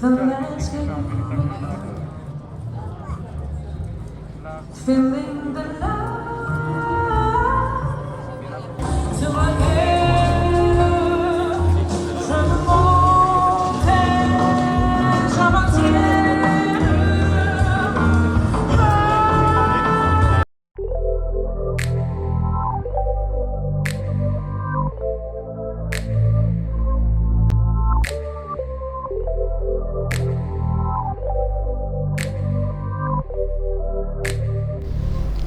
The landscape, feeling the light to my head, from the mountains of my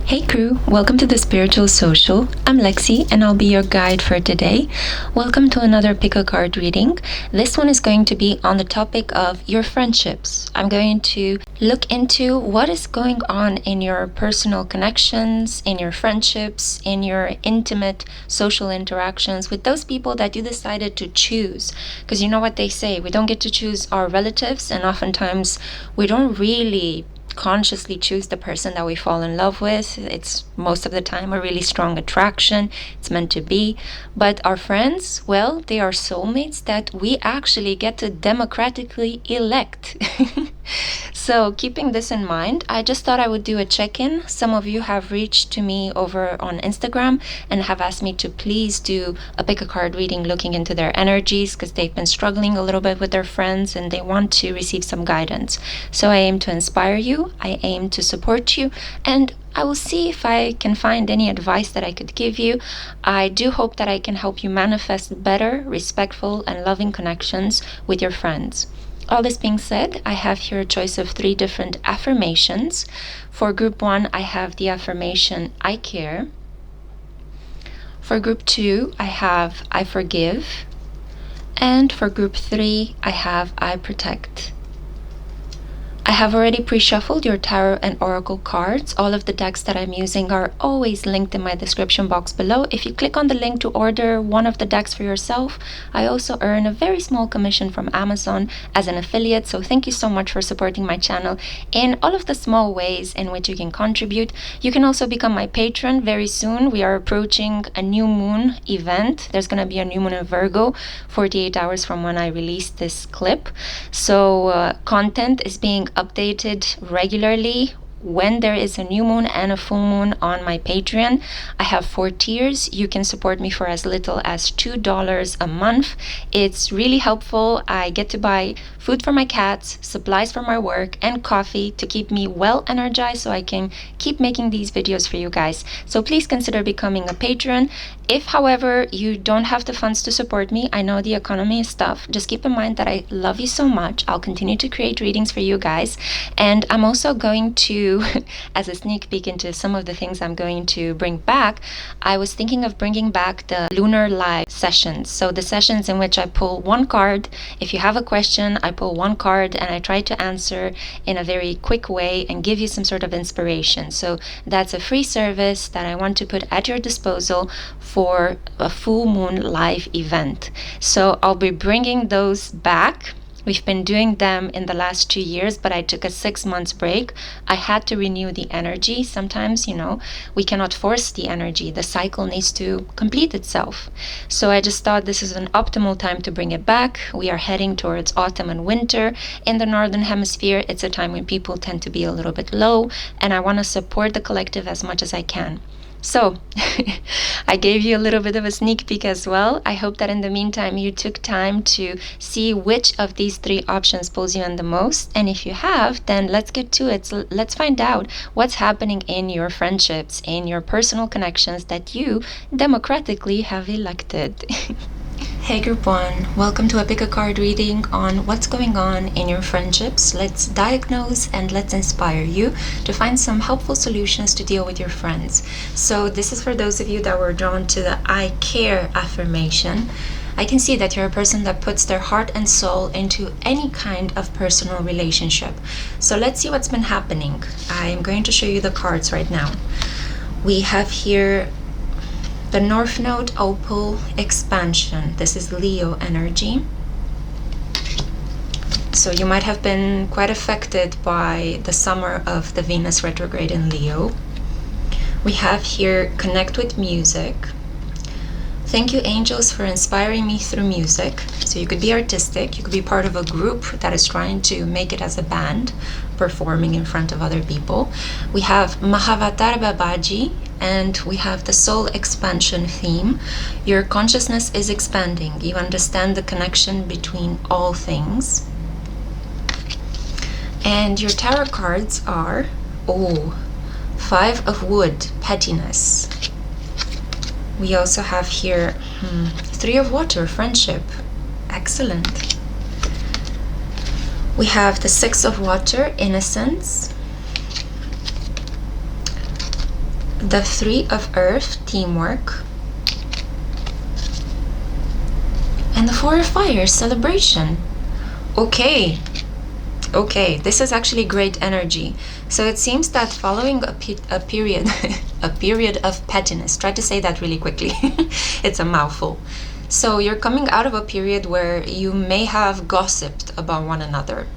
Hey crew, welcome to the Spiritual Social. I'm Lexi and I'll be your guide for today. Welcome to another pick-a-card reading. This one is going to be on the topic of your friendships. I'm going to look into what is going on in your personal connections, in your friendships, in your intimate social interactions with those people that you decided to choose. Because you know what they say, we don't get to choose our relatives, and oftentimes we don't really consciously choose the person that we fall in love with. It's most of the time a really strong attraction. It's meant to be. But our friends, well, they are soulmates that we actually get to democratically elect. So keeping this in mind, I just thought I would do a check-in. Some of you have reached to me over on Instagram and have asked me to please do a pick-a-card reading looking into their energies because they've been struggling a little bit with their friends and they want to receive some guidance. So I aim to inspire you, I aim to support you, and I will see if I can find any advice that I could give you. I do hope that I can help you manifest better, respectful, and loving connections with your friends. All this being said, I have here a choice of 3 different affirmations. For group 1, I have the affirmation, I care. For group 2, I have, I forgive. And for group 3, I have, I protect. I have already pre-shuffled your tarot and oracle cards. All of the decks that I'm using are always linked in my description box below. If you click on the link to order one of the decks for yourself, I also earn a very small commission from Amazon as an affiliate. So thank you so much for supporting my channel in all of the small ways in which you can contribute. You can also become my patron very soon. We are approaching a new moon event. There's going to be a new moon in Virgo 48 hours from when I released this clip. So content is being updated regularly when there is a new moon and a full moon on my Patreon. I have 4 tiers. You can support me for as little as $2 a month. It's really helpful. I get to buy food for my cats, supplies for my work, and coffee to keep me well energized so I can keep making these videos for you guys. So please consider becoming a patron. If, however, you don't have the funds to support me, I know the economy is tough. Just keep in mind that I love you so much. I'll continue to create readings for you guys. And I'm also going to, as a sneak peek into some of the things I'm going to bring back, I was thinking of bringing back the lunar live sessions. So the sessions in which I pull one card. If you have a question, I pull one card and I try to answer in a very quick way and give you some sort of inspiration. So that's a free service that I want to put at your disposal for a full moon live event. So I'll be bringing those back. We've been doing them in the last 2 years, but I took a 6 months break. I had to renew the energy. Sometimes, we cannot force the energy. The cycle needs to complete itself. So I just thought this is an optimal time to bring it back. We are heading towards autumn and winter. In the Northern Hemisphere, it's a time when people tend to be a little bit low, and I want to support the collective as much as I can. So I gave you a little bit of a sneak peek as well. I hope that in the meantime you took time to see which of these 3 options pulls you in the most. And if you have, then let's get to it. So let's find out what's happening in your friendships, in your personal connections that you democratically have elected. Hey group 1, welcome to a pick-a-card reading on what's going on in your friendships. Let's diagnose and let's inspire you to find some helpful solutions to deal with your friends. So this is for those of you that were drawn to the I care affirmation. I can see that you're a person that puts their heart and soul into any kind of personal relationship. So let's see what's been happening. I'm going to show you the cards right now. We have here the North Node Opal Expansion. This is Leo energy. So you might have been quite affected by the summer of the Venus retrograde in Leo. We have here Connect with Music, Thank you, angels, for inspiring me through music. So you could be artistic, you could be part of a group that is trying to make it as a band, performing in front of other people. We have Mahavatar Babaji, and we have the soul expansion theme. Your consciousness is expanding. You understand the connection between all things. And your tarot cards are, Five of Wood, pettiness. We also have here Three of Water, friendship. Excellent. We have the Six of Water, innocence. The Three of Earth, teamwork. And the Four of Fire, celebration. Okay, this is actually great energy. So it seems that following a period a period of pettiness, try to say that really quickly, it's a mouthful. So you're coming out of a period where you may have gossiped about one another.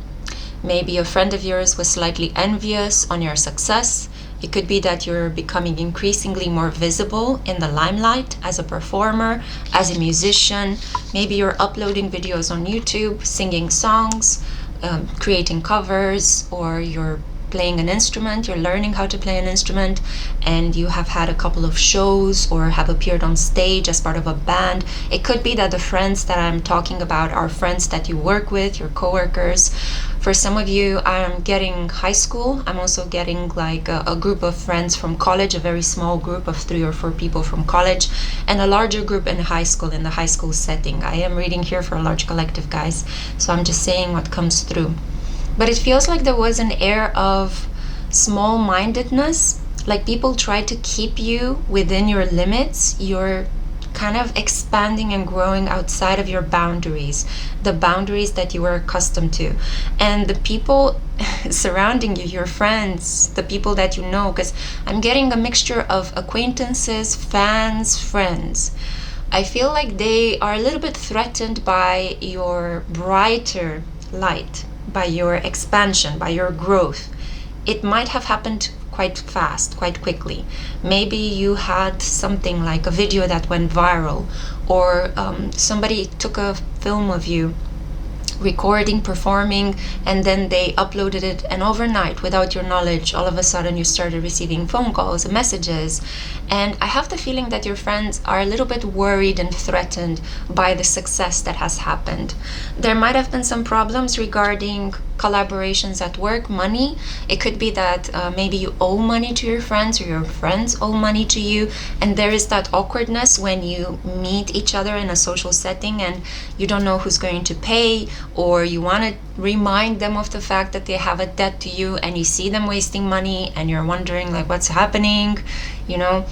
Maybe a friend of yours was slightly envious on your success. It could be that you're becoming increasingly more visible in the limelight as a performer, as a musician. Maybe you're uploading videos on YouTube, singing songs, creating covers, or you're playing an instrument, you're learning how to play an instrument, and you have had a couple of shows or have appeared on stage as part of a band. It could be that the friends that I'm talking about are friends that you work with, your coworkers. For some of you, I'm getting high school. I'm also getting like a group of friends from college, a very small group of 3 or 4 people from college, and a larger group in high school, in the high school setting. I am reading here for a large collective, guys, so I'm just saying what comes through. But it feels like there was an air of small-mindedness, like people try to keep you within your limits. You're kind of expanding and growing outside of your boundaries, the boundaries that you were accustomed to. And the people surrounding you, your friends, the people that you know, because I'm getting a mixture of acquaintances, fans, friends. I feel like they are a little bit threatened by your brighter light, by your expansion, by your growth. It might have happened quite fast, quite quickly. Maybe you had something like a video that went viral, or somebody took a film of you recording, performing, and then they uploaded it, and overnight, without your knowledge, all of a sudden you started receiving phone calls and messages. And I have the feeling that your friends are a little bit worried and threatened by the success that has happened. There might have been some problems regarding collaborations at work, money. It could be that maybe you owe money to your friends, or your friends owe money to you, and there is that awkwardness when you meet each other in a social setting and you don't know who's going to pay, or you want to remind them of the fact that they have a debt to you, and you see them wasting money and you're wondering like what's happening. You know,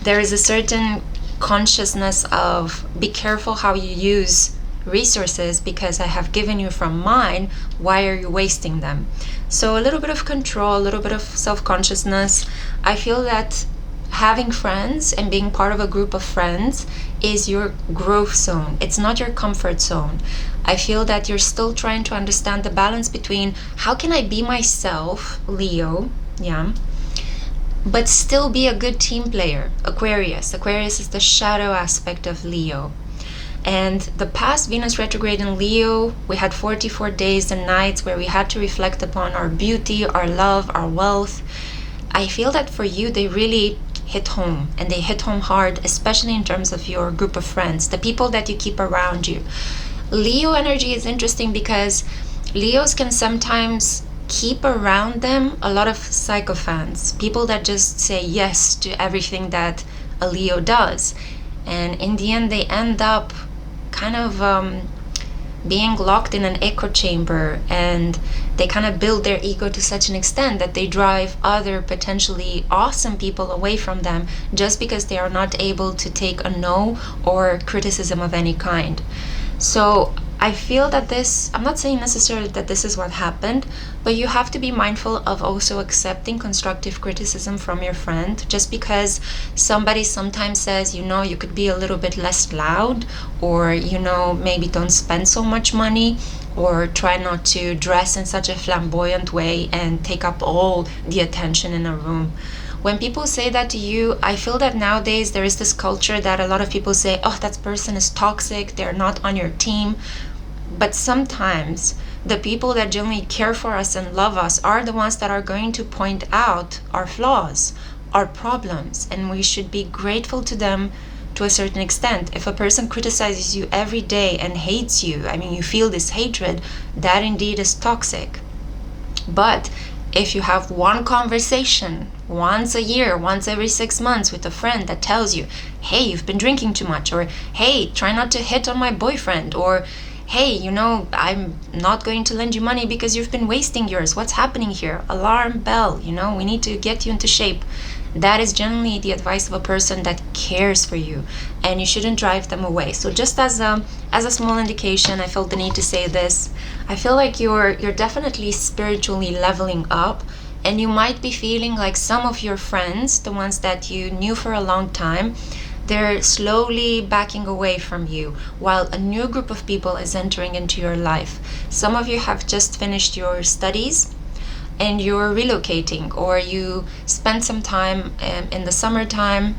there is a certain consciousness of be careful how you use resources, because I have given you from mine, why are you wasting them? So a little bit of control, a little bit of self-consciousness. I feel that having friends and being part of a group of friends is your growth zone. It's not your comfort zone. I feel that you're still trying to understand the balance between how can I be myself, Leo, but still be a good team player. Aquarius is the shadow aspect of Leo. And the past Venus retrograde in Leo, we had 44 days and nights where we had to reflect upon our beauty, our love, our wealth. I feel that for you, they really hit home, and they hit home hard, especially in terms of your group of friends, the people that you keep around you. Leo energy is interesting because Leos can sometimes keep around them a lot of sycophants, people that just say yes to everything that a Leo does. And in the end, they end up kind of being locked in an echo chamber, and they kind of build their ego to such an extent that they drive other potentially awesome people away from them just because they are not able to take a no or criticism of any kind. So I feel that this, I'm not saying necessarily that this is what happened, but you have to be mindful of also accepting constructive criticism from your friend. Just because somebody sometimes says, you know, you could be a little bit less loud, or, you know, maybe don't spend so much money, or try not to dress in such a flamboyant way and take up all the attention in a room. When people say that to you, I feel that nowadays there is this culture that a lot of people say, oh, that person is toxic, they're not on your team. But sometimes the people that genuinely care for us and love us are the ones that are going to point out our flaws, our problems, and we should be grateful to them to a certain extent. If a person criticizes you every day and hates you, I mean, you feel this hatred, that indeed is toxic. But if you have one conversation once a year, once every 6 months with a friend that tells you, hey, you've been drinking too much, or hey, try not to hit on my boyfriend, or hey, you know, I'm not going to lend you money because you've been wasting yours. What's happening here? Alarm bell, you know, we need to get you into shape. That is generally the advice of a person that cares for you, and you shouldn't drive them away. So just as a small indication, I felt the need to say this. I feel like you're definitely spiritually leveling up, and you might be feeling like some of your friends, the ones that you knew for a long time, they're slowly backing away from you while a new group of people is entering into your life. Some of you have just finished your studies and you're relocating, or you spent some time in the summertime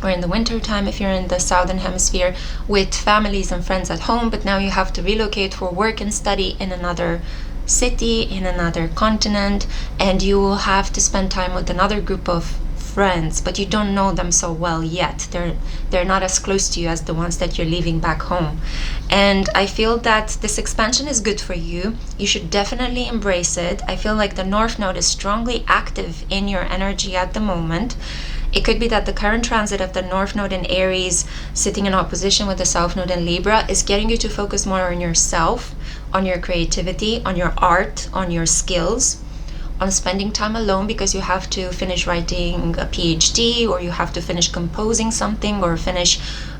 or in the winter time if you're in the southern hemisphere with families and friends at home, but now you have to relocate for work and study in another city, in another continent, and you will have to spend time with another group of friends, but you don't know them so well yet. They're not as close to you as the ones that you're leaving back home. And I feel that this expansion is good for you. You should definitely embrace it. I feel like the North Node is strongly active in your energy at the moment. It could be that the current transit of the North Node in Aries, sitting in opposition with the South Node in Libra, is getting you to focus more on yourself, on your creativity, on your art, on your skills, on spending time alone because you have to finish writing a PhD, or you have to finish composing something, or finish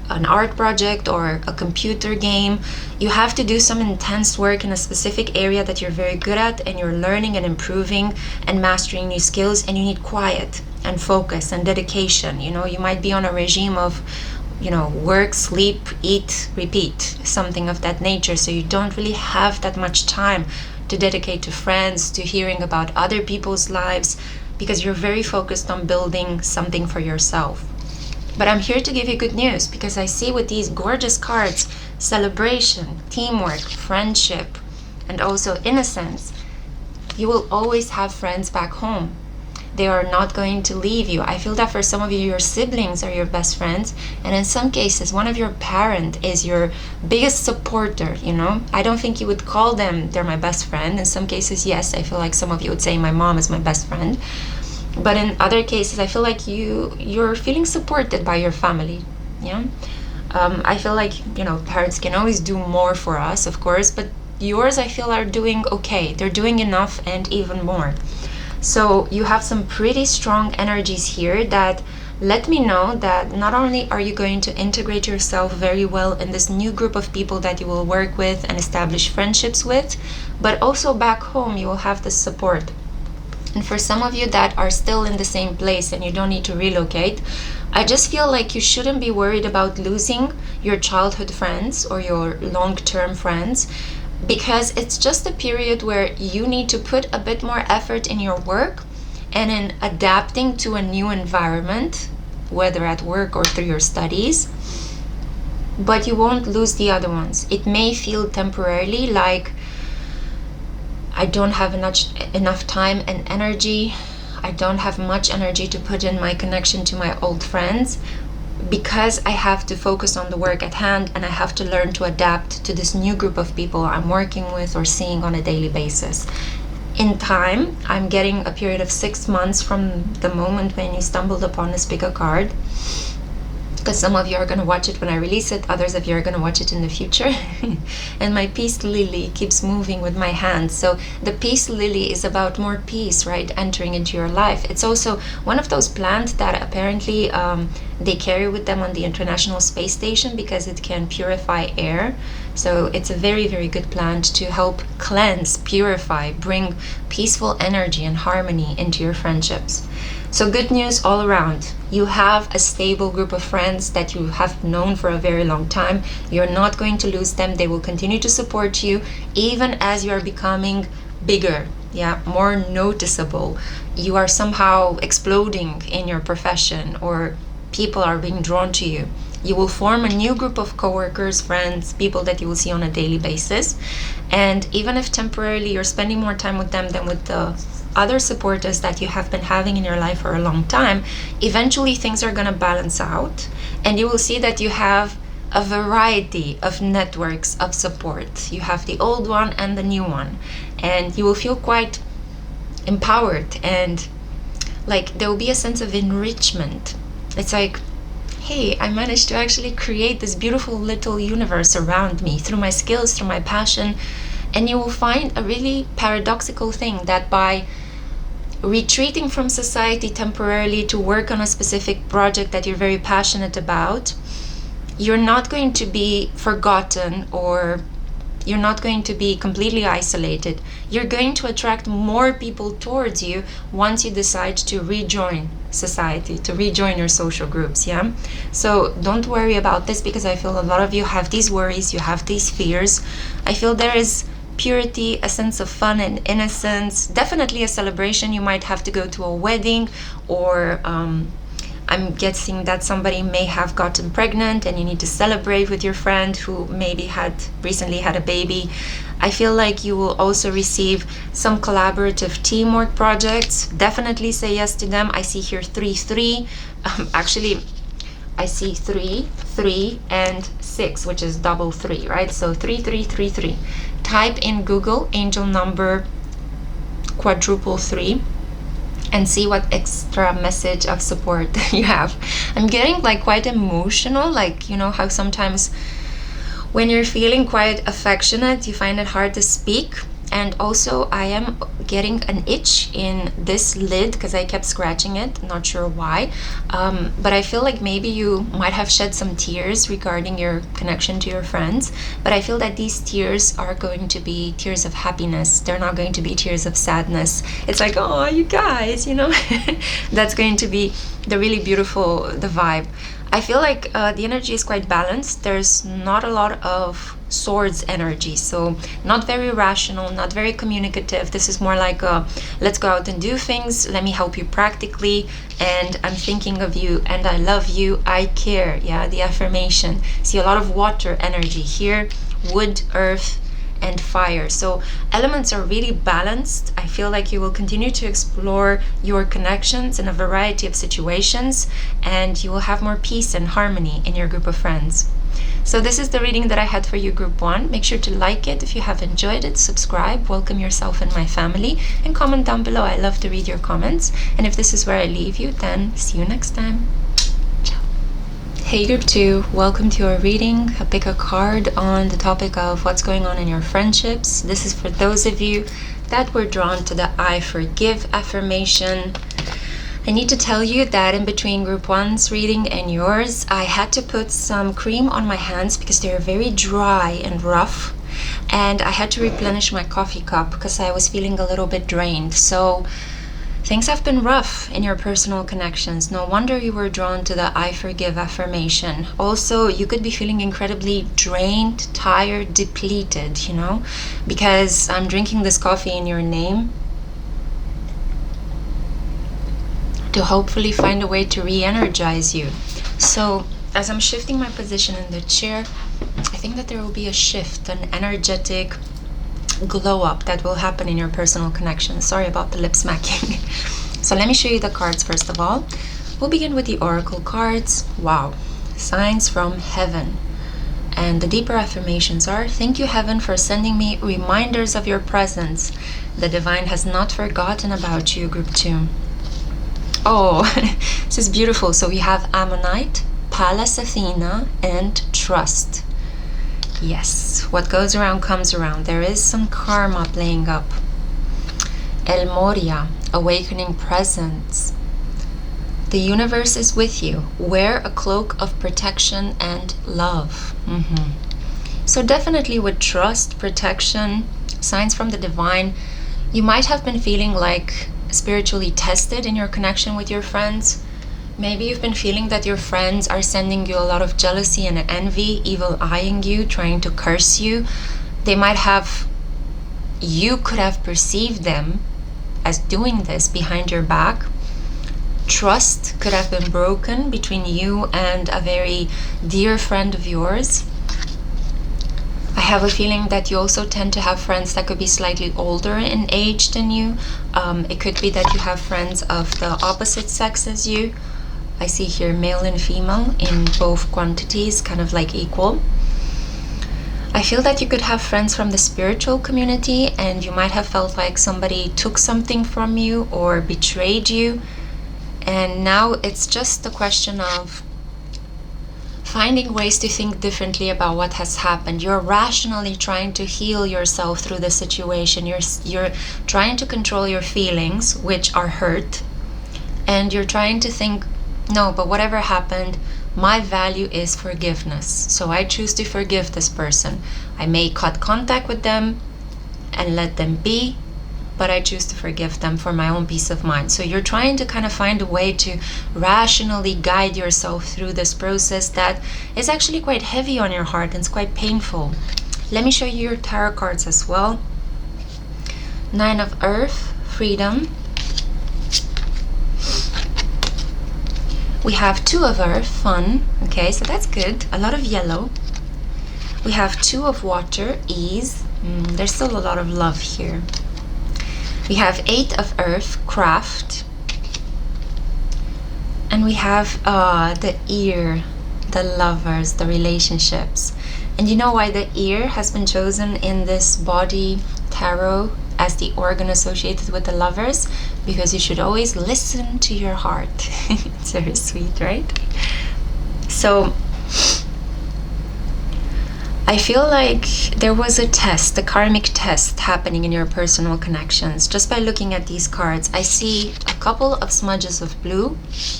an art project or a computer game. You have to do some intense work in a specific area that you're very good at, and you're learning and improving and mastering new skills, and you need quiet and focus and dedication. You know, you might be on a regime of, you know, work, sleep, eat, repeat, something of that nature, so you don't really have that much time to dedicate to friends, to hearing about other people's lives, because you're very focused on building something for yourself. But I'm here to give you good news, because I see with these gorgeous cards, celebration, teamwork, friendship, and also innocence, you will always have friends back home. They are not going to leave you. I feel that for some of you, your siblings are your best friends, and in some cases, one of your parents is your biggest supporter, you know? I don't think you would call them, they're my best friend. In some cases, yes, I feel like some of you would say my mom is my best friend. But in other cases, I feel like you're feeling supported by your family, yeah? I feel like, you know, parents can always do more for us, of course, but yours, I feel, are doing okay. They're doing enough and even more. So you have some pretty strong energies here that let me know that not only are you going to integrate yourself very well in this new group of people that you will work with and establish friendships with, but also back home you will have the support. And for some of you that are still in the same place and you don't need to relocate, I just feel like you shouldn't be worried about losing your childhood friends or your long-term friends, because it's just a period where you need to put a bit more effort in your work and in adapting to a new environment, whether at work or through your studies, but you won't lose the other ones. It may feel temporarily like I don't have enough time and energy, I don't have much energy to put in my connection to my old friends, because I have to focus on the work at hand and I have to learn to adapt to this new group of people I'm working with or seeing on a daily basis. In time, I'm getting a period of 6 months from the moment when you stumbled upon this pickacard, because some of you are going to watch it when I release it, others of you are going to watch it in the future. And my peace lily keeps moving with my hand. So the peace lily is about more peace, right, entering into your life. It's also one of those plants that apparently they carry with them on the International Space Station because it can purify air. So it's a very, very good plant to help cleanse, purify, bring peaceful energy and harmony into your friendships. So good news all around. You have a stable group of friends that you have known for a very long time. You're not going to lose them. They will continue to support you even as you're becoming bigger yeah, more noticeable. You are somehow exploding in your profession, or people are being drawn to you. You will form a new group of coworkers, friends, people that you will see on a daily basis. And even if temporarily you're spending more time with them than with the other supporters that you have been having in your life for a long time, eventually things are going to balance out, and you will see that you have a variety of networks of support. You have the old one and the new one, and you will feel quite empowered, and like there will be a sense of enrichment. It's like, hey, I managed to actually create this beautiful little universe around me through my skills, through my passion. And you will find a really paradoxical thing, that by retreating from society temporarily to work on a specific project that you're very passionate about, you're not going to be forgotten, or you're not going to be completely isolated. You're going to attract more people towards you once you decide to rejoin society, to rejoin your social groups, yeah? So don't worry about this, because I feel a lot of you have these worries, you have these fears. I feel there is purity, a sense of fun and innocence, definitely a celebration. You might have to go to a wedding, or I'm guessing that somebody may have gotten pregnant and you need to celebrate with your friend who maybe had recently had a baby. I feel like you will also receive some collaborative teamwork projects. Definitely say yes to them. I see here 3-3. Actually, I see 3-3 and 6, which is double 3, right? So 3-3-3-3. Type in Google angel number quadruple 3 and see what extra message of support you have. I'm getting like quite emotional, like, you know how sometimes when you're feeling quite affectionate, you find it hard to speak. And also I am getting an itch in this lid because I kept scratching it, not sure why. But I feel like maybe you might have shed some tears regarding your connection to your friends. But I feel that these tears are going to be tears of happiness. They're not going to be tears of sadness. It's like, oh, you guys, you know, that's going to be the really beautiful, the vibe. I feel like the energy is quite balanced. There's not a lot of swords energy, so not very rational, not very communicative. This is more like a, let's go out and do things, let me help you practically, and I'm thinking of you, and I love you, I care. Yeah, the affirmation. See a lot of water energy here, wood, earth, and fire. So elements are really balanced. I feel like you will continue to explore your connections in a variety of situations, and you will have more peace and harmony in your group of friends. So this is the reading that I had for you, group 1. Make sure to like it if you have enjoyed it, subscribe, welcome yourself in my family, and comment down below. I love to read your comments. And if this is where I leave you, then see you next time. Hey group 2, welcome to your reading. I pick a card on the topic of what's going on in your friendships. This is for those of you that were drawn to the I forgive affirmation. I need to tell you that in between group 1's reading and yours, I had to put some cream on my hands because they're very dry and rough. And I had to replenish my coffee cup because I was feeling a little bit drained. So things have been rough in your personal connections. No wonder you were drawn to the I forgive affirmation. Also, you could be feeling incredibly drained, tired, depleted, you know, because I'm drinking this coffee in your name to hopefully find a way to re-energize you. So as I'm shifting my position in the chair, I think that there will be a shift, an energetic glow up that will happen in your personal connection. Sorry about the lip smacking. So let me show you the cards first of all. We'll begin with the oracle cards. Wow, signs from heaven. And the deeper affirmations are: thank you, heaven, for sending me reminders of your presence. The divine has not forgotten about you, group 2. Oh, this is beautiful. So we have Ammonite, Pallas Athena, and Trust. Yes, what goes around comes around. There is some karma playing up. El Moria, awakening presence. The universe is with you. Wear a cloak of protection and love. So definitely with trust, protection, signs from the divine, you might have been feeling like spiritually tested in your connection with your friends. Maybe you've been feeling that your friends are sending you a lot of jealousy and envy, evil eyeing you, trying to curse you. They might have you could have perceived them as doing this behind your back. Trust could have been broken between you and a very dear friend of yours. I have a feeling that you also tend to have friends that could be slightly older in age than you. It could be that you have friends of the opposite sex as you. I see here male and female in both quantities, kind of like equal. I feel that you could have friends from the spiritual community, and you might have felt like somebody took something from you or betrayed you. And now it's just a question of finding ways to think differently about what has happened. You're rationally trying to heal yourself through the situation. You're trying to control your feelings, which are hurt. And you're trying to think, no, but whatever happened, my value is forgiveness. So I choose to forgive this person. I may cut contact with them and let them be, but I choose to forgive them for my own peace of mind. So you're trying to kind of find a way to rationally guide yourself through this process that is actually quite heavy on your heart and it's quite painful. Let me show you your tarot cards as well. 9 of Earth, freedom. We have 2 of Earth, fun. Okay, so that's good. A lot of yellow. We have 2 of Water, ease. There's still a lot of love here. We have 8 of Earth, craft. And we have the ear, the lovers, the relationships. And you know why the ear has been chosen in this body tarot as the organ associated with the lovers? Because you should always listen to your heart. It's very sweet, right? So I feel like there was a test, a karmic test happening in your personal connections. Just by looking at these cards, I see a couple of smudges of blue,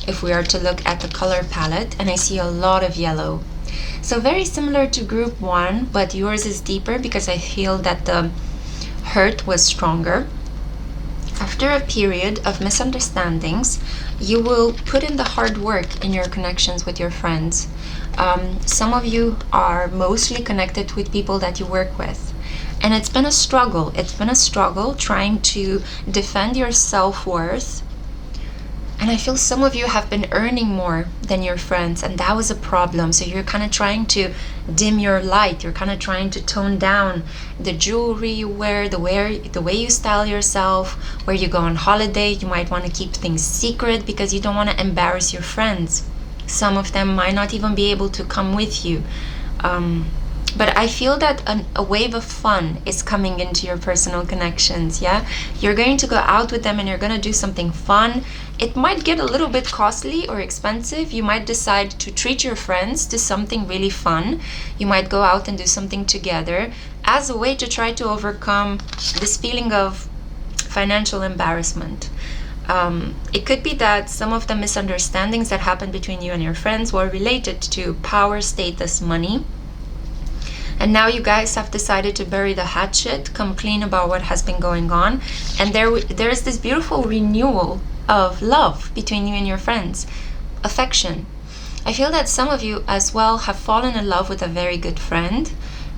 if we are to look at the color palette, and I see a lot of yellow. So very similar to group 1, but yours is deeper because I feel that the hurt was stronger. After a period of misunderstandings, you will put in the hard work in your connections with your friends. Some of you are mostly connected with people that you work with. And it's been a struggle. It's been a struggle trying to defend your self-worth. And I feel some of you have been earning more than your friends, and that was a problem. So you're kind of trying to dim your light. You're kind of trying to tone down the jewelry you wear, the way you style yourself, where you go on holiday. You might want to keep things secret because you don't want to embarrass your friends. Some of them might not even be able to come with you. But I feel that a wave of fun is coming into your personal connections, yeah? You're going to go out with them and you're going to do something fun. It might get a little bit costly or expensive. You might decide to treat your friends to something really fun. You might go out and do something together as a way to try to overcome this feeling of financial embarrassment. It could be that some of the misunderstandings that happened between you and your friends were related to power, status, money. And now you guys have decided to bury the hatchet, come clean about what has been going on. And there is this beautiful renewal of love between you and your friends, affection. I feel that some of you as well have fallen in love with a very good friend.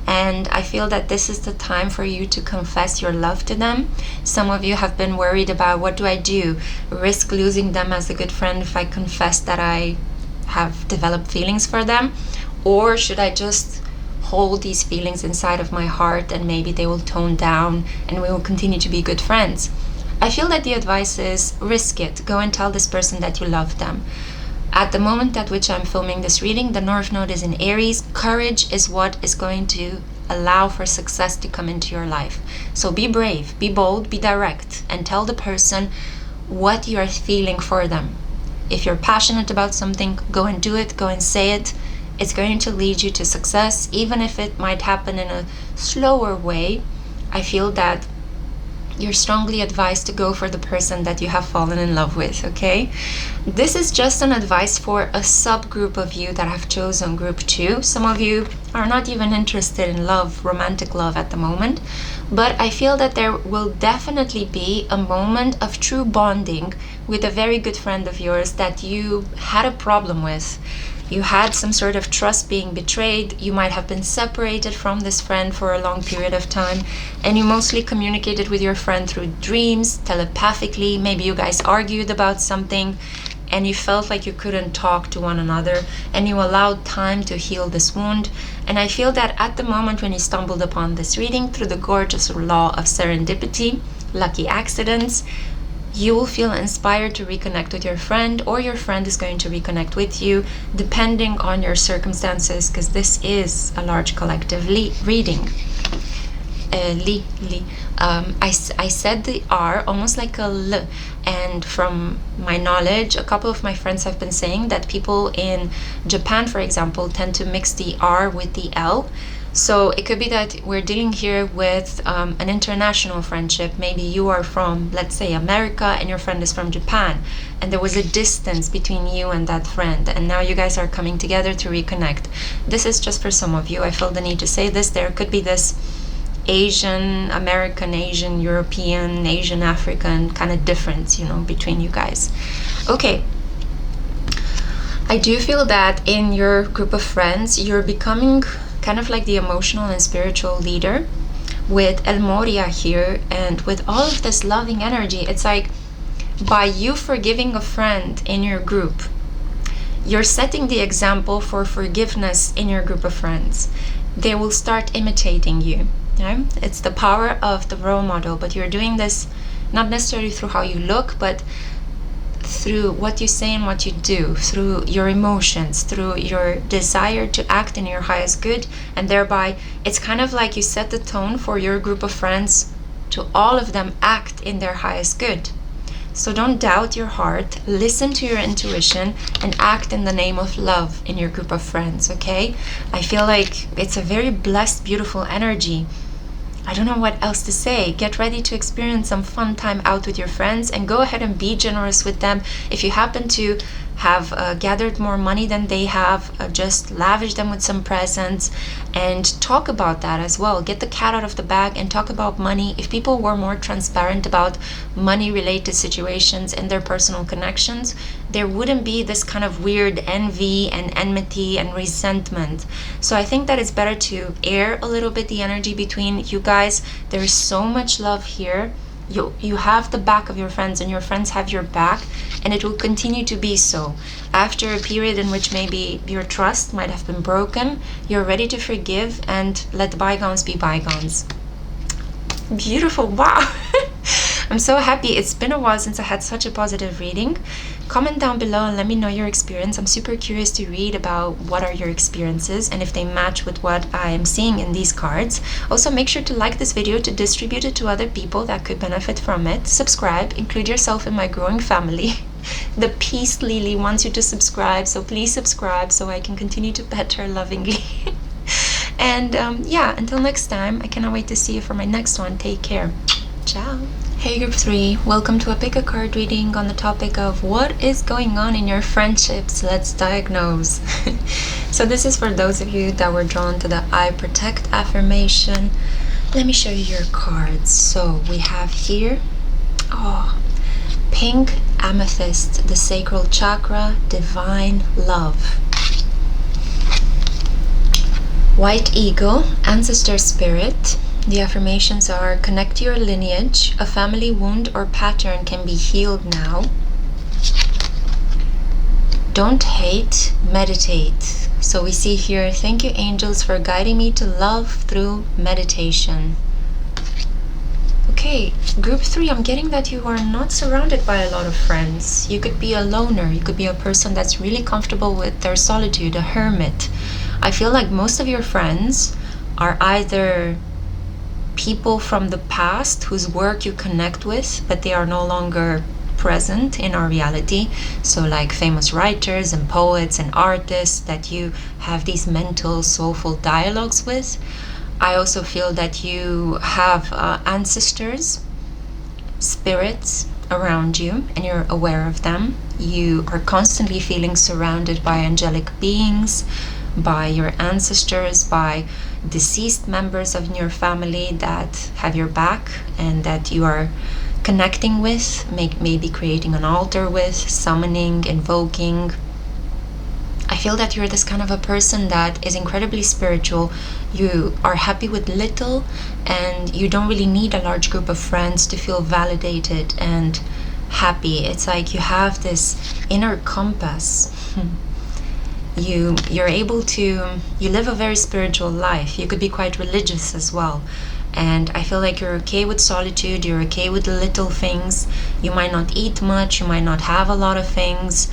And I feel that this is the time for you to confess your love to them. Some of you have been worried about, what do I do? Risk losing them as a good friend if I confess that I have developed feelings for them? Or should I just hold these feelings inside of my heart and maybe they will tone down and we will continue to be good friends? I feel that the advice is risk it. Go and tell this person that you love them. At the moment at which I'm filming this reading, the North Node is in Aries. Courage is what is going to allow for success to come into your life. So be brave, be bold, be direct, and tell the person what you are feeling for them. If you're passionate about something, go and do it, go and say it. It's going to lead you to success, even if it might happen in a slower way. I feel that you're strongly advised to go for the person that you have fallen in love with, okay? This is just an advice for a subgroup of you that have chosen group 2. Some of you are not even interested in love, romantic love at the moment, but I feel that there will definitely be a moment of true bonding with a very good friend of yours that you had a problem with. you had some sort of trust being betrayed. You might have been separated from this friend for a long period of time, and you mostly communicated with your friend through dreams, telepathically. Maybe you guys argued about something and you felt like you couldn't talk to one another, and you allowed time to heal this wound. And I feel that at the moment when you stumbled upon this reading through the gorgeous law of serendipity, lucky accidents, you will feel inspired to reconnect with your friend, or your friend is going to reconnect with you, depending on your circumstances, because this is a large collective reading. I said the R almost like a L, and from my knowledge, a couple of my friends have been saying that people in Japan, for example, tend to mix the R with the L. So it could be that we're dealing here with an international friendship. Maybe you are from, let's say, America, and your friend is from Japan, and there was a distance between you and that friend, and now you guys are coming together to reconnect. This is just for some of you. I feel the need to say this. There could be this Asian American, Asian European, Asian African kind of difference, between you guys. Okay. I do feel that in your group of friends, you're becoming kind of like the emotional and spiritual leader with El Moria here, and with all of this loving energy. It's like by you forgiving a friend in your group, you're setting the example for forgiveness in your group of friends. They will start imitating you. It's the power of the role model, but you're doing this not necessarily through how you look, but through what you say and what you do, through your emotions, through your desire to act in your highest good, and thereby it's kind of like you set the tone for your group of friends to all of them act in their highest good. So don't doubt your heart, listen to your intuition, and act in the name of love in your group of friends, okay? I feel like it's a very blessed, beautiful energy. I don't know what else to say. Get ready to experience some fun time out with your friends, and go ahead and be generous with them. If you happen to have gathered more money than they have, just lavish them with some presents, and talk about that as well. Get the cat out of the bag and talk about money. If people were more transparent about money related situations and their personal connections, there wouldn't be this kind of weird envy and enmity and resentment. So I think that it's better to air a little bit the energy between you guys. There is so much love here. You have the back of your friends, and your friends have your back, and it will continue to be so. After a period in which maybe your trust might have been broken, you're ready to forgive and let the bygones be bygones. Beautiful. Wow. I'm so happy. It's been a while since I had such a positive reading. Comment down below and let me know your experience. I'm super curious to read about what are your experiences and if they match with what I am seeing in these cards. Also, make sure to like this video to distribute it to other people that could benefit from it. Subscribe, include yourself in my growing family. The Peace Lily wants you to subscribe, so please subscribe so I can continue to pet her lovingly. And yeah, until next time, I cannot wait to see you for my next one. Take care. Ciao. Hey group 3, welcome to a pick a card reading on the topic of what is going on in your friendships. Let's diagnose. So this is for those of you that were drawn to the I protect affirmation. Let me show you your cards. So we have here, pink amethyst, the sacral chakra, divine love. White eagle, ancestor spirit. The affirmations are: connect to your lineage, a family wound or pattern can be healed now. Don't hate, meditate. So we see here, thank you angels for guiding me to love through meditation. Okay, group 3, I'm getting that you are not surrounded by a lot of friends. You could be a loner, you could be a person that's really comfortable with their solitude, a hermit. I feel like most of your friends are either people from the past whose work you connect with, but they are no longer present in our reality. So like famous writers and poets and artists that you have these mental, soulful dialogues with. I also feel that you have ancestors, spirits around you, and you're aware of them. You are constantly feeling surrounded by angelic beings, by your ancestors, by deceased members of your family that have your back and that you are connecting with, maybe creating an altar with, summoning, invoking. I feel that you're this kind of a person that is incredibly spiritual. You are happy with little, and you don't really need a large group of friends to feel validated and happy. It's like you have this inner compass. You're able to, you live a very spiritual life. You could be quite religious as well. And I feel like you're okay with solitude, you're okay with little things. You might not eat much, you might not have a lot of things.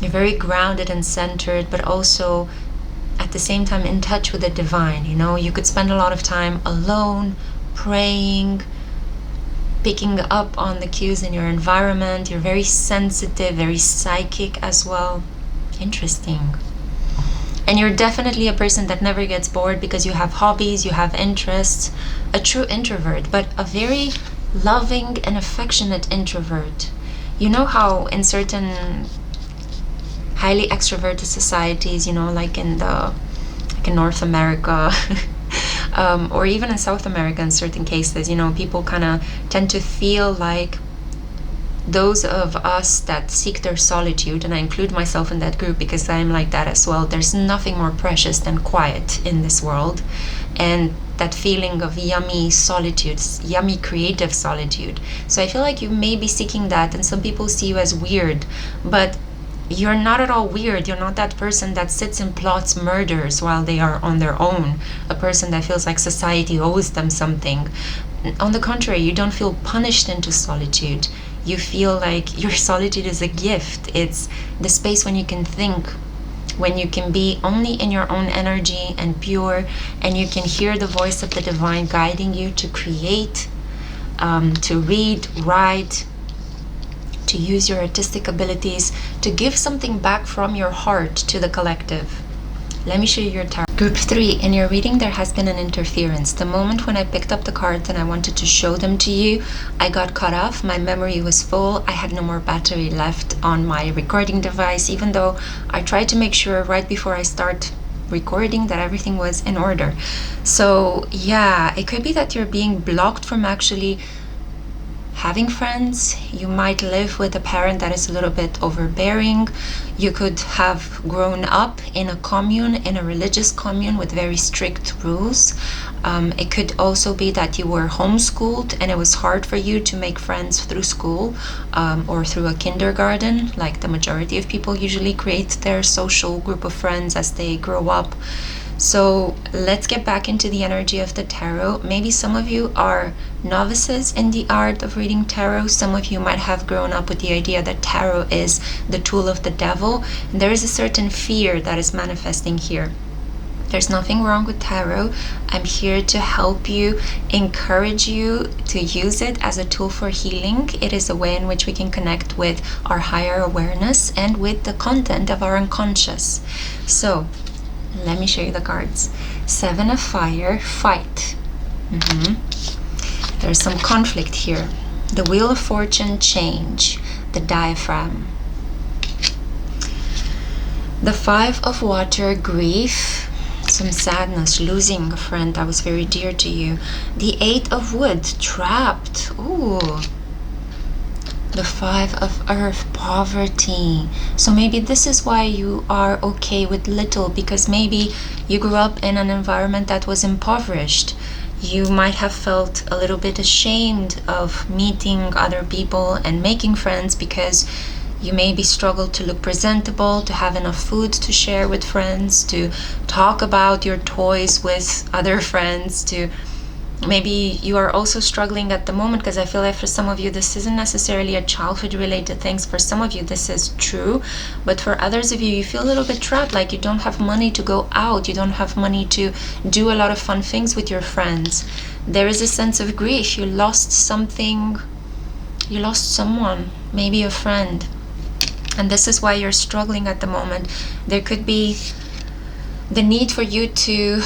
You're very grounded and centered, but also at the same time in touch with the divine. You know, you could spend a lot of time alone, praying, picking up on the cues in your environment. You're very sensitive, very psychic as well. Interesting. And you're definitely a person that never gets bored because you have hobbies, you have interests. A true introvert, but a very loving and affectionate introvert. You know how in certain highly extroverted societies, you know, like in North America, or even in South America in certain cases, you know, people kind of tend to feel like those of us that seek their solitude, and I include myself in that group because I'm like that as well. There's nothing more precious than quiet in this world, and that feeling of yummy solitude, yummy creative solitude. So I feel like you may be seeking that, and some people see you as weird, but you're not at all weird. You're not that person that sits and plots murders while they are on their own, a person that feels like society owes them something. On the contrary, you don't feel punished into solitude. You feel like your solitude is a gift. It's the space when you can think, when you can be only in your own energy and pure, and you can hear the voice of the divine guiding you to create, to read, write, to use your artistic abilities, to give something back from your heart to the collective. Let me show you your tarot. Group 3, in your reading there has been an interference. The moment when I picked up the cards and I wanted to show them to you, I got cut off. My memory was full. I had no more battery left on my recording device, even though I tried to make sure right before I start recording that everything was in order. So yeah, it could be that you're being blocked from actually having friends. You might live with a parent that is a little bit overbearing. You could have grown up in a commune, in a religious commune with very strict rules. It could also be that you were homeschooled and it was hard for you to make friends through school, or through a kindergarten, like the majority of people usually create their social group of friends as they grow up. So let's get back into the energy of the tarot. Maybe some of you are novices in the art of reading tarot. Some of you might have grown up with the idea that tarot is the tool of the devil. And there is a certain fear that is manifesting here. There's nothing wrong with tarot. I'm here to help you, encourage you to use it as a tool for healing. It is a way in which we can connect with our higher awareness and with the content of our unconscious. So let me show you the cards. 7 of Fire, fight. There's some conflict here. The Wheel of Fortune, change. The Diaphragm. The 5 of Water, grief. Some sadness, losing a friend that was very dear to you. The 8 of Wood, trapped. Ooh. The 5 of Earth, poverty. So maybe this is why you are okay with little, because maybe you grew up in an environment that was impoverished. You might have felt a little bit ashamed of meeting other people and making friends because you maybe struggled to look presentable, to have enough food to share with friends, to talk about your toys with other friends, to maybe you are also struggling at the moment, because I feel like for some of you this isn't necessarily a childhood related thing. For some of you this is true, but for others of you, you feel a little bit trapped, like you don't have money to go out, you don't have money to do a lot of fun things with your friends. There is a sense of grief. You lost something, you lost someone, maybe a friend, and this is why you're struggling at the moment. There could be the need for you to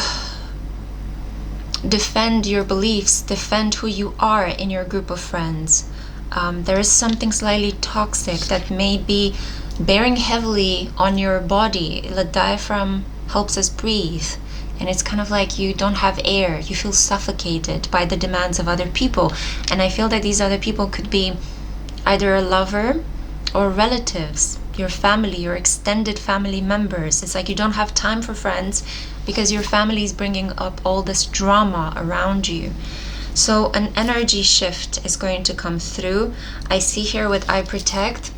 defend your beliefs, defend who you are in your group of friends. There is something slightly toxic that may be bearing heavily on your body. The diaphragm helps us breathe, and it's kind of like you don't have air. You feel suffocated by the demands of other people, and I feel that these other people could be either a lover or relatives. your family, your extended family members. It's like you don't have time for friends because your family is bringing up all this drama around you. So an energy shift is going to come through. I see here with I protect.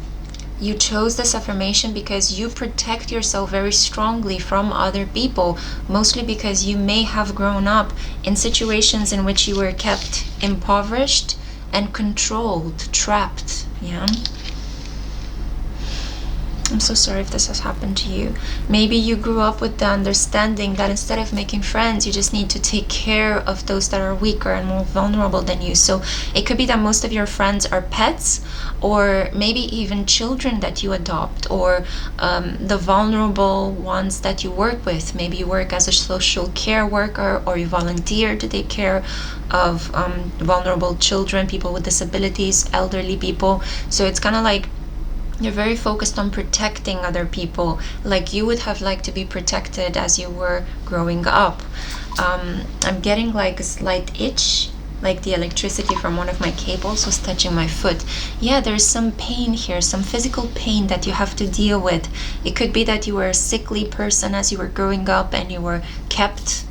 You chose this affirmation because you protect yourself very strongly from other people, mostly because you may have grown up in situations in which you were kept impoverished and controlled, trapped. Yeah. I'm so sorry if this has happened to you. Maybe you grew up with the understanding that instead of making friends, you just need to take care of those that are weaker and more vulnerable than you. So it could be that most of your friends are pets, or maybe even children that you adopt, or the vulnerable ones that you work with. Maybe you work as a social care worker, or you volunteer to take care of vulnerable children, people with disabilities, elderly people. So it's kind of like you're very focused on protecting other people, like you would have liked to be protected as you were growing up. I'm getting like a slight itch, like the electricity from one of my cables was touching my foot. Yeah, there's some pain here, some physical pain that you have to deal with. It could be that you were a sickly person as you were growing up and you were kept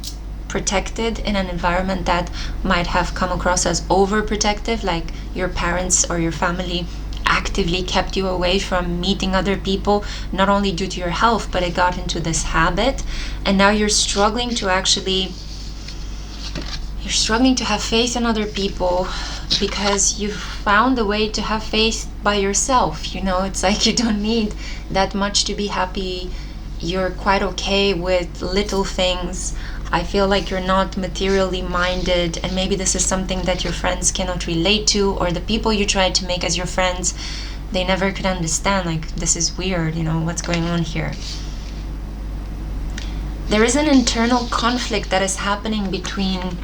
protected in an environment that might have come across as overprotective, like your parents or your family actively kept you away from meeting other people, not only due to your health, but it got into this habit, and now you're struggling to have faith in other people because you found a way to have faith by yourself. It's like you don't need that much to be happy. You're quite okay with little things. I feel like you're not materially minded, and maybe this is something that your friends cannot relate to, or the people you try to make as your friends, they never could understand, like, this is weird, what's going on here. There is an internal conflict that is happening between,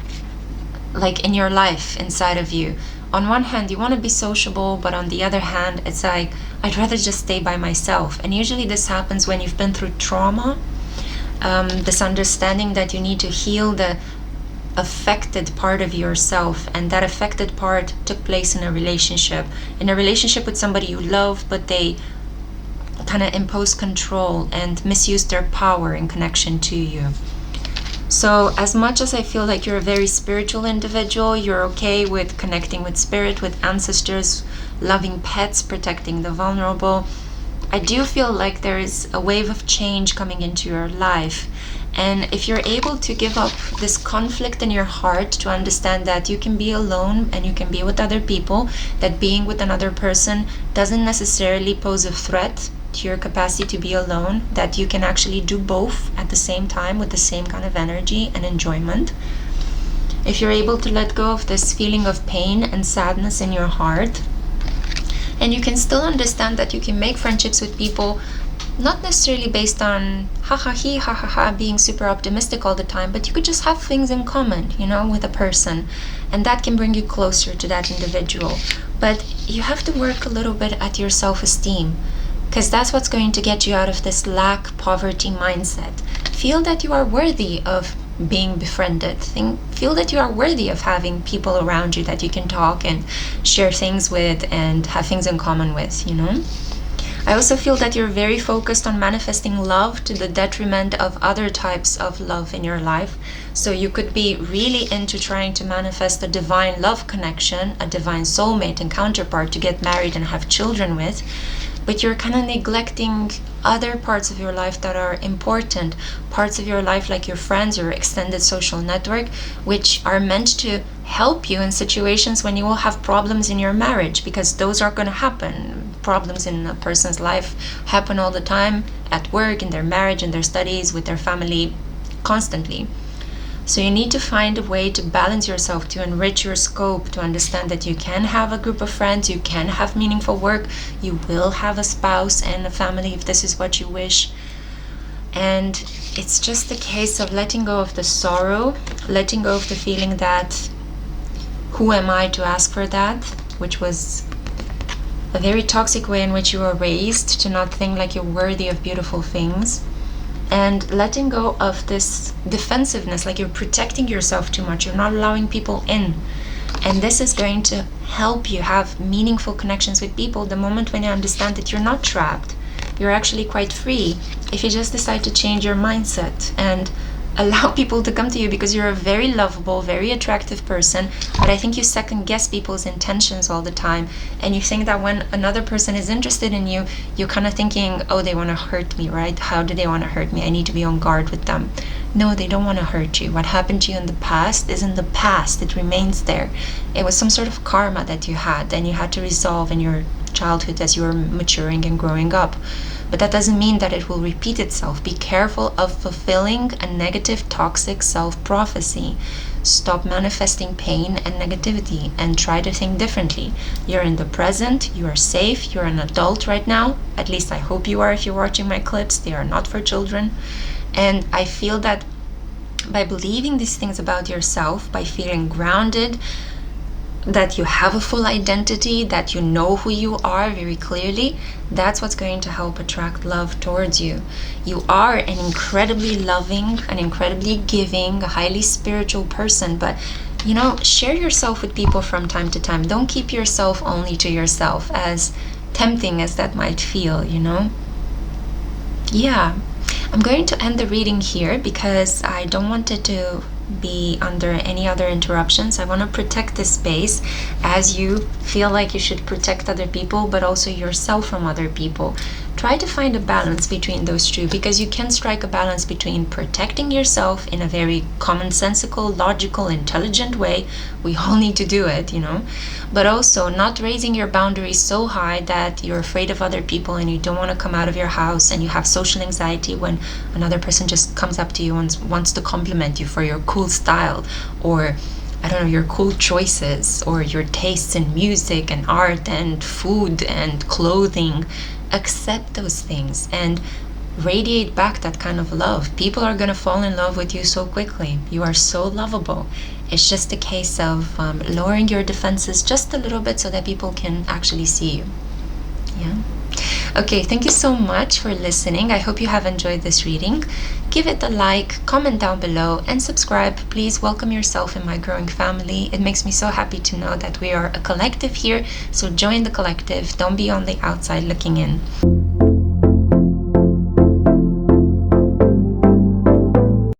like, in your life, inside of you. On one hand, you want to be sociable, but on the other hand, it's like, I'd rather just stay by myself. And usually this happens when you've been through trauma, this understanding that you need to heal the affected part of yourself, and that affected part took place in a relationship with somebody you love, but they kind of impose control and misuse their power in connection to you. So as much as I feel like you're a very spiritual individual, you're okay with connecting with spirit, with ancestors, loving pets, protecting the vulnerable, I do feel like there is a wave of change coming into your life. And if you're able to give up this conflict in your heart to understand that you can be alone and you can be with other people, that being with another person doesn't necessarily pose a threat to your capacity to be alone, that you can actually do both at the same time with the same kind of energy and enjoyment. If you're able to let go of this feeling of pain and sadness in your heart, and you can still understand that you can make friendships with people, not necessarily based on ha being super optimistic all the time, but you could just have things in common, with a person, and that can bring you closer to that individual. But you have to work a little bit at your self-esteem, because that's what's going to get you out of this lack, poverty mindset. Feel that you are worthy of being befriended. Feel that you are worthy of having people around you that you can talk and share things with and have things in common with, I also feel that you're very focused on manifesting love to the detriment of other types of love in your life. So you could be really into trying to manifest a divine love connection, a divine soulmate and counterpart to get married and have children with, but you're kind of neglecting other parts of your life that are important, parts of your life like your friends, your extended social network, which are meant to help you in situations when you will have problems in your marriage, because those are going to happen. Problems in a person's life happen all the time, at work, in their marriage, in their studies, with their family, constantly. So you need to find a way to balance yourself, to enrich your scope, to understand that you can have a group of friends, you can have meaningful work, you will have a spouse and a family if this is what you wish. And it's just a case of letting go of the sorrow, letting go of the feeling that, who am I to ask for that, which was a very toxic way in which you were raised, to not think like you're worthy of beautiful things. And letting go of this defensiveness, like you're protecting yourself too much, you're not allowing people in. And this is going to help you have meaningful connections with people the moment when you understand that you're not trapped, you're actually quite free if you just decide to change your mindset and allow people to come to you, because you're a very lovable, very attractive person. But I think you second guess people's intentions all the time, and you think that when another person is interested in you, you're kind of thinking, oh, they want to hurt me, right? How do they want to hurt me? I need to be on guard with them. No, they don't want to hurt you. What happened to you in the past is in the past. It remains there. It was some sort of karma that you had, and you had to resolve in your childhood as you were maturing and growing up. But that doesn't mean that it will repeat itself. Be careful of fulfilling a negative, toxic self-prophecy. Stop manifesting pain and negativity and try to think differently. You're in the present, you are safe, you're an adult right now. At least I hope you are if you're watching my clips. They are not for children. And I feel that by believing these things about yourself, by feeling grounded, that you have a full identity, that you know who you are very clearly, that's what's going to help attract love towards you. You are an incredibly loving, an incredibly giving, a highly spiritual person, but you know, share yourself with people from time to time. Don't keep yourself only to yourself, as tempting as that might feel, you know? Yeah, I'm going to end the reading here because I don't want it to be under any other interruptions. I want to protect this space as you feel like you should protect other people, but also yourself from other people. Try to find a balance between those two, because you can strike a balance between protecting yourself in a very commonsensical, logical, intelligent way. We all need to do it, you know, but also not raising your boundaries so high that you're afraid of other people and you don't want to come out of your house, and you have social anxiety when another person just comes up to you and wants to compliment you for your cool style, or I don't know, your cool choices, or your tastes in music and art and food and clothing. Accept those things and radiate back that kind of love. People are going to fall in love with you so quickly. You are so lovable. It's just a case of lowering your defenses just a little bit so that people can actually see you. Yeah. Okay, thank you so much for listening. I hope you have enjoyed this reading. Give it a like, comment down below, and subscribe. Please welcome yourself in my growing family. It makes me so happy to know that we are a collective here. So join the collective. Don't be on the outside looking in.